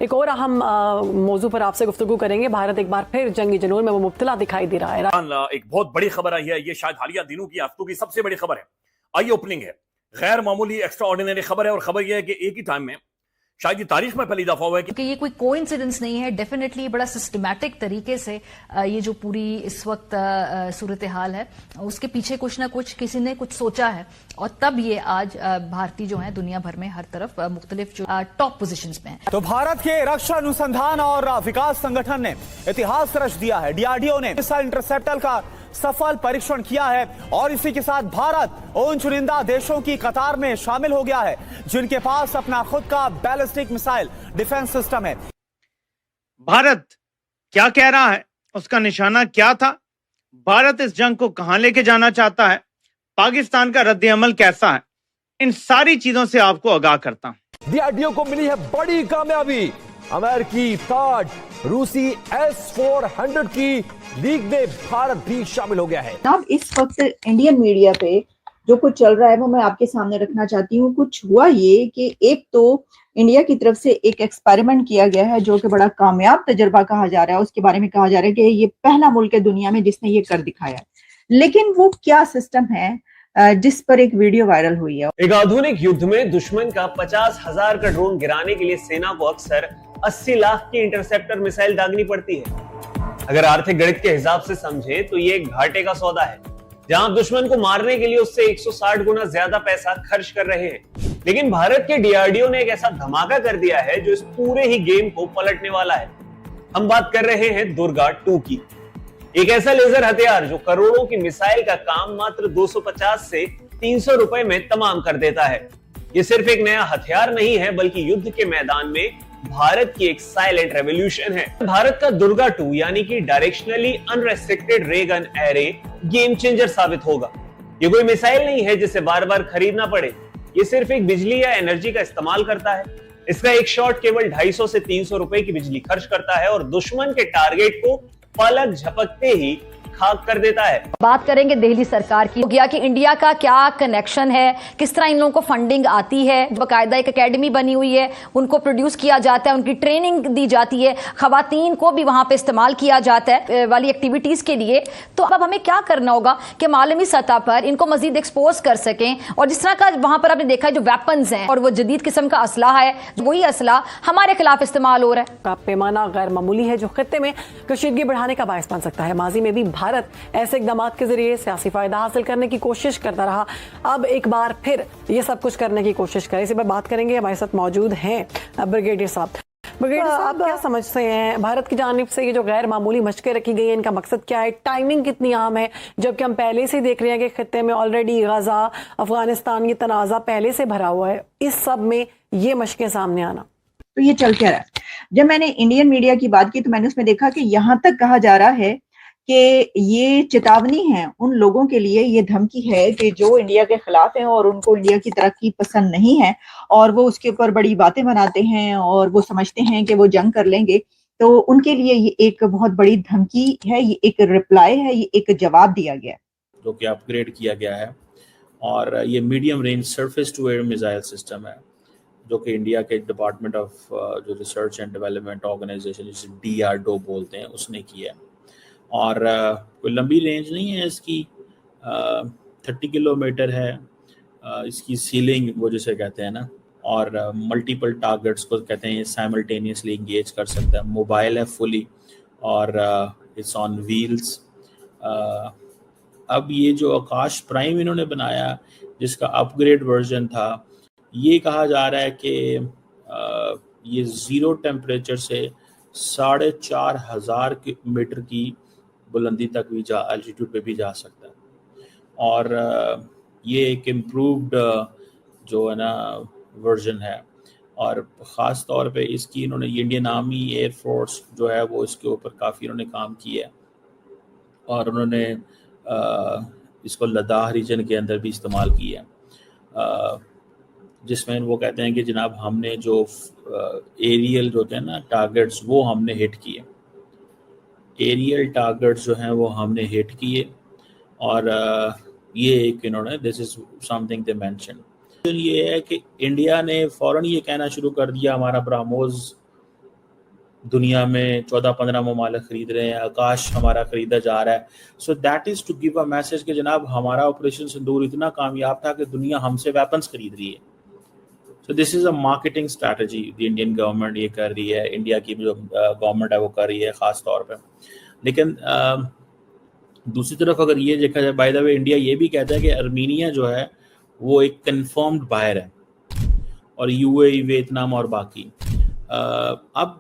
एक और अहम मौजू पर आपसे गुफ्तगू करेंगे। भारत एक बार फिर जंगी जुनून में वो मुब्तला दिखाई दे रहा है। एक बहुत बड़ी खबर आई है, ये शायद हालिया दिनों की हफ्तों की सबसे बड़ी खबर है। आई ओपनिंग है, गैर मामूली एक्स्ट्रा ऑर्डिनरी खबर है, और खबर यह है कि एक ही टाइम में शायद ये तारीख में पहली दफा हुआ है कि ये कोई कोइंसिडेंस नहीं है। डेफिनेटली बड़ा सिस्टमैटिक तरीके से ये जो पूरी इस वक्त सूरत हाल है उसके पीछे कुछ ना कुछ किसी ने कुछ सोचा है, और तब ये आज भारतीय जो है दुनिया भर में हर तरफ मुख्तलिफ जो टॉप पोजीशंस में है। तो भारत के रक्षा अनुसंधान और विकास संगठन ने इतिहास रच दिया है। डीआरडीओ ने मिसाइल इंटरसेप्टर का सफल परीक्षण किया है, और इसी के साथ भारत उन चुनिंदा देशों की कतार में शामिल हो गया है जिनके पास अपना खुद का बैलिस्टिक मिसाइल डिफेंस सिस्टम है। भारत क्या कह रहा है, उसका निशाना क्या था, भारत इस जंग को कहां लेके जाना चाहता है, पाकिस्तान का रद्द-ए-अमल कैसा है, इन सारी चीजों से आपको आगाह करता हूं। डीआरडीओ को मिली है बड़ी कामयाबी। अमेरिकी थार्ड रूसी S-400 की लीग में भारत भी शामिल हो गया है। अब इस वक्त इंडियन मीडिया पे जो कुछ चल रहा है वो मैं आपके सामने रखना चाहती हूँ। कुछ हुआ ये कि एक तो इंडिया की तरफ से एक एक्सपेरिमेंट किया गया है जो कि बड़ा कामयाब तजुर्बा कहा जा रहा है। उसके बारे में कहा जा रहा है कि ये पहला मुल्क है दुनिया में जिसने ये कर दिखाया है। लेकिन वो क्या सिस्टम है जिस पर एक वीडियो वायरल हुई है। एक आधुनिक युद्ध में दुश्मन का 50,000 का ड्रोन गिराने के लिए सेना को अक्सर 80 लाख की इंटरसेप्टर मिसाइल दागनी पड़ती है। अगर आर्थिक गणित के हिसाब से समझे तो ये घाटे का सौदा है, जहां आप दुश्मन को मारने के लिए उससे 160 गुना ज्यादा पैसा खर्च कर रहे हैं। लेकिन भारत के डीआरडीओ ने एक ऐसा धमाका कर दिया है जो इस पूरे ही गेम को पलटने वाला है। हम बात कर रहे हैं दुर्गा 2 की, एक ऐसा लेजर हथियार जो करोड़ों की मिसाइल का काम मात्र 250 से 300 रुपए में तमाम कर देता है। ये सिर्फ एक नया हथियार नहीं है, बल्कि युद्ध के मैदान में भारत की एक साइलेंट रेवोल्यूशन है। भारत का दुर्गा 2 यानी कि डायरेक्शनली अनरेस्ट्रिक्टेड रे गन एरे गेम चेंजर साबित होगा। ये कोई मिसाइल नहीं है जिसे बार बार खरीदना पड़े, ये सिर्फ एक बिजली या एनर्जी का इस्तेमाल करता है। इसका एक शॉट केवल 250 से 300 रुपए की बिजली खर्च करता है और दुश्मन के टारगेट को पलक झपकते ही खाक कर देता है। बात करेंगे दिल्ली सरकार की, गया कि इंडिया का क्या कनेक्शन है, किस तरह इन लोगों को फंडिंग आती है। बाकायदा एक एकेडमी बनी हुई है, उनको प्रोड्यूस किया जाता है, उनकी ट्रेनिंग दी जाती है, खवातीन को भी वहां पे इस्तेमाल किया जाता है वाली एक्टिविटीज के लिए। तो अब हमें क्या करना होगा कि मालूमी सतह पर इनको मजीद एक्सपोज कर सकें, और जिस तरह का वहां पर आपने देखा जो वेपन्स हैं और वो जदीद किस्म का असलाह है, वही असलाह हमारे खिलाफ इस्तेमाल हो रहा है। का पैमाना गैर मामूली है जो खत्ते में कशीदगी बढ़ाने का बायस बन सकता है। माजी में भी भारत ऐसे इकदाम के जरिए सियासी फायदा हासिल करने की कोशिश करता रहा, अब एक बार फिर ये सब कुछ करने की कोशिश करे। इसी पर बात करेंगे, हमारे साथ मौजूद हैं ब्रिगेडियर साहब। ब्रिगेडियर साहब, क्या समझते हैं भारत की जानिब से ये जो गैर मामूली मशकें रखी गई हैं, इनका मकसद क्या है, टाइमिंग कितनी अहम है, जबकि हम पहले से देख रहे हैं कि खत्ते में ऑलरेडी गजा अफगानिस्तान ये तनाज़ा पहले से भरा हुआ है, इस सब में ये मशकें सामने आना, तो ये चल क्या रहा है? जब मैंने इंडियन मीडिया की बात की तो मैंने उसमें देखा कि यहाँ तक कहा जा रहा है कि ये चेतावनी है उन लोगों के लिए, ये धमकी है कि जो इंडिया के खिलाफ हैं और उनको इंडिया की तरक्की पसंद नहीं है और वो उसके ऊपर बड़ी बातें बनाते हैं और वो समझते हैं कि वो जंग कर लेंगे, तो उनके लिए ये एक बहुत बड़ी धमकी है, ये एक रिप्लाई है, ये एक जवाब दिया गया जो कि अपग्रेड किया गया है। और ये medium range surface to air missile system है जो कि इंडिया के डिपार्टमेंट ऑफ जो रिसर्च एंड डेवलपमेंट ऑर्गेनाइजेशन जिसे DRDO बोलते हैं उसने किया है। और कोई लंबी रेंज नहीं है इसकी, 30 किलोमीटर है इसकी सीलिंग वो जिसे कहते हैं ना, और मल्टीपल टारगेट्स को कहते हैं साइमल्टेनियसली इंगेज कर सकता है। मोबाइल है फुली और इट्स ऑन व्हील्स। अब ये जो आकाश प्राइम इन्होंने बनाया जिसका अपग्रेड वर्जन था, ये कहा जा रहा है कि ये ज़ीरो टेम्परेचर से 4,500 मीटर की बुलंदी तक भी एल्टीट्यूड पे भी जा सकता है। और ये एक इम्प्रूव्ड जो है ना वर्जन है, और ख़ास तौर पे इसकी इन्होंने इंडियन आर्मी एयर फोर्स जो है वो इसके ऊपर काफ़ी इन्होंने काम किया है, और उन्होंने इसको लद्दाख रीजन के अंदर भी इस्तेमाल किया है, जिसमें वो कहते हैं कि जनाब हमने जो एरियल जो होते हैं ना टारगेट्स वो हमने हिट किए, एरियल टारगेट्स जो हैं वो हमने हिट किए। और ये एक इन्होंने this is something they mention, ये है कि इंडिया ने फ़ौरन ये कहना शुरू कर दिया हमारा ब्रह्मोस दुनिया में 14-15 ममालिक खरीद रहे हैं, आकाश हमारा खरीदा जा रहा है. So that is to give a message कि जनाब हमारा ऑपरेशन सिंदूर इतना कामयाब था कि दुनिया हमसे वेपन्स खरीद रही है. So this is a marketing strategy the Indian government ये कर रही है, इंडिया की जो गवर्नमेंट है वो कर रही है ख़ास तौर पे. लेकिन दूसरी तरफ अगर ये देखा जाए, बाय द वे इंडिया ये भी कहता है कि अर्मीनिया जो है वो एक कन्फर्म्ड बायर है, और यूएई, वियतनाम और बाकी. अब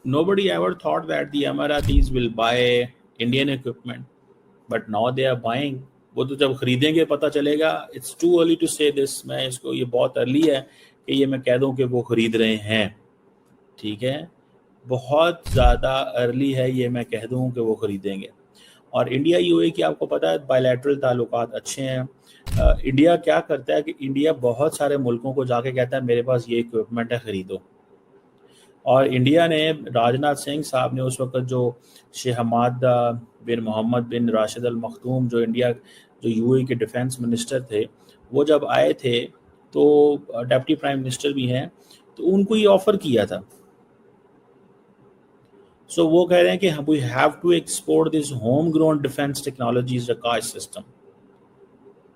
nobody ever thought that the Emiratis will buy Indian equipment, but now they are buying. वो तो जब खरीदेंगे पता चलेगा. It's too early to say this. मैं इसको, ये बहुत अर्ली है कि ये मैं कह दूं कि वो खरीद रहे हैं. ठीक है, बहुत ज़्यादा अर्ली है ये मैं कह दूं कि वो खरीदेंगे. और इंडिया यूएई की आपको पता है बायलैटरल ताल्लुकात अच्छे हैं. इंडिया क्या करता है कि इंडिया बहुत सारे मुल्कों को जाके कहता है मेरे पास ये इक्विपमेंट है, खरीदो. और इंडिया ने, राजनाथ सिंह साहब ने उस वक्त जो शेख हमाद बिन मोहम्मद बिन राशिद अल मखदूम जो यूएई के डिफेंस मिनिस्टर थे, वो जब आए थे तो डिप्टी प्राइम मिनिस्टर भी हैं, तो उनको ये ऑफ़र किया था. सो वो कह रहे हैं कि we have to export this home grown defence technologies Akash system.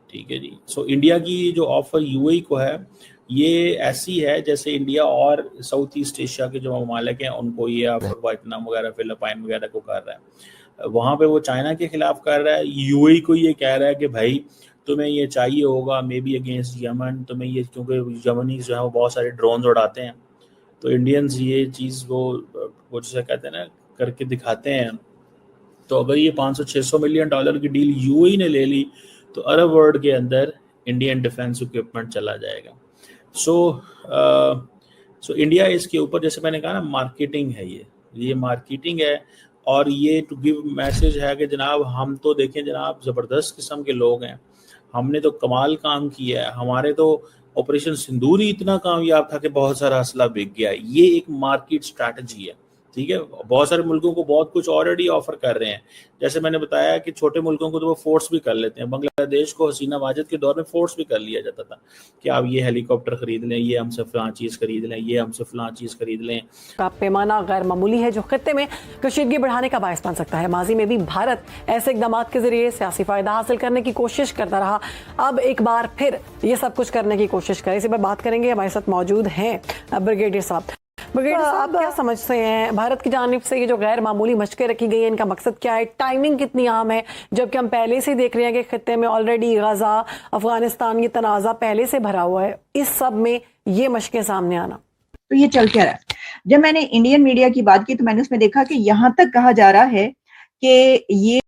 ठीक है जी. सो इंडिया की जो ऑफ़र यूएई को है ये ऐसी है जैसे इंडिया और साउथ ईस्ट एशिया के जो ममालिक हैं उनको ये वियतनाम वगैरह, फिलिपाइन वगैरह को कर रहा है. वहाँ पे वो चाइना के खिलाफ कर रहा है. यूएई को ये कह रहा है कि भाई तुम्हें ये चाहिए होगा, मे बी अगेंस्ट यमन, तुम्हें ये, क्योंकि यमनीज जो है वो बहुत सारे ड्रोन उड़ाते हैं, तो इंडियंस ये चीज़ वो जिसे कहते हैं ना करके दिखाते हैं. तो अगर ये $500-600 मिलियन की डील यूएई ने ले ली तो अरब वर्ल्ड के अंदर इंडियन डिफेंस इक्विपमेंट चला जाएगा. सो इंडिया इसके ऊपर, जैसे मैंने कहा ना, मार्केटिंग है, ये मार्केटिंग है. और ये टू गिव मैसेज है कि जनाब हम तो देखें जनाब ज़बरदस्त किस्म के लोग हैं, हमने तो कमाल काम किया है, हमारे तो ऑपरेशन सिंदूर ही इतना कामयाब था कि बहुत सारा असला बिक गया. ये एक मार्केट स्ट्रैटेजी है. ठीक है, बहुत सारे मुल्कों को बहुत कुछ ऑलरेडी ऑफर कर रहे हैं. जैसे मैंने बताया कि छोटे मुल्कों को तो वो फोर्स भी कर लेते हैं. बांग्लादेश को हसीना वाजिद के दौर में फोर्स भी कर लिया जाता था कि आप ये हेलीकॉप्टर खरीद लें, ये हमसे फलां चीज़ खरीद लें, ये हमसे फलां चीज़ खरीद लें. का पैमाना गैर मामूली है जो खत्ते में कशीदगी बढ़ाने का बायस बन सकता है. माजी में भी भारत ऐसे इकदाम के जरिए सियासी फायदा हासिल करने की कोशिश करता रहा. अब एक बार फिर ये सब कुछ करने की कोशिश करे. इसी पर बात करेंगे. हमारे साथ मौजूद हैं ब्रिगेडियर साहब. ब्रिगेडियर साहब, क्या समझते हैं भारत की जानिब से ये जो गैर मामूली मशकें रखी गई हैं, इनका मकसद क्या है? टाइमिंग कितनी अहम है, जबकि हम पहले से देख रहे हैं कि खत्ते में ऑलरेडी गजा, अफगानिस्तान, ये तनाज़ा पहले से भरा हुआ है. इस सब में ये मशकें सामने आना, तो ये चल क्या रहा है? जब मैंने इंडियन मीडिया की बात की तो मैंने उसमें देखा कि यहाँ तक कहा जा रहा है कि ये